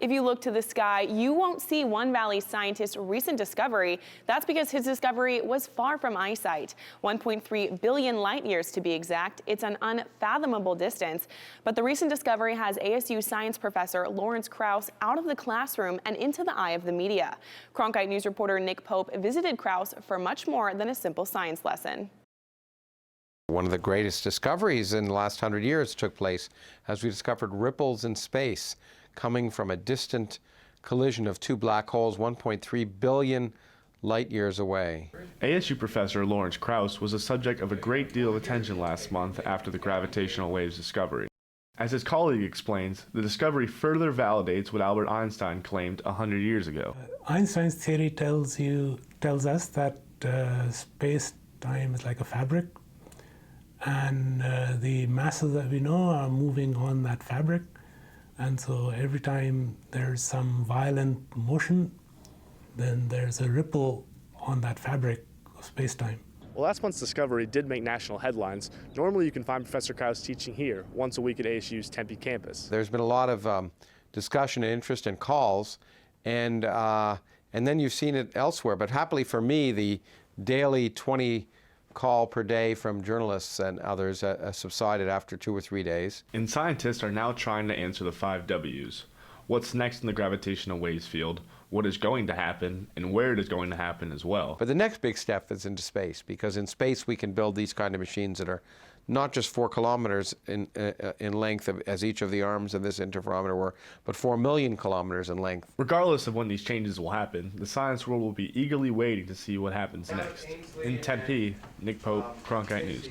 If you look to the sky, you won't see One Valley scientist's recent discovery. That's because his discovery was far from eyesight. 1.3 billion light years to be exact. It's an unfathomable distance. But the recent discovery has ASU science professor Lawrence Krauss out of the classroom and into the eye of the media. Cronkite News reporter Nick Pope visited Krauss for much more than a simple science lesson. One of the greatest discoveries in the last 100 years took place as we discovered ripples in space coming from a distant collision of two black holes 1.3 billion light years away. ASU professor Lawrence Krauss was the subject of a great deal of attention last month after the gravitational waves discovery. As his colleague explains, the discovery further validates what Albert Einstein claimed 100 years ago. Einstein's theory tells us that space-time is like a fabric, and the masses that we know are moving on that fabric, and so every time there's some violent motion, then there's a ripple on that fabric of space-time. Well, last month's discovery did make national headlines. Normally you can find Professor Krauss teaching here once a week at ASU's Tempe campus. There's been a lot of discussion and interest and calls, and then you've seen it elsewhere. But happily for me, the daily 20 call per day from journalists and others subsided after 2 or 3 days. And scientists are now trying to answer the 5 W's. What's next in the gravitational waves field, what is going to happen, and where it is going to happen as well. But the next big step is into space, because in space we can build these kind of machines that are not just 4 kilometers in length as each of the arms of this interferometer were, but 4 million kilometers in length. Regardless of when these changes will happen, the science world will be eagerly waiting to see what happens next. In Tempe, Nick Pope, Cronkite News.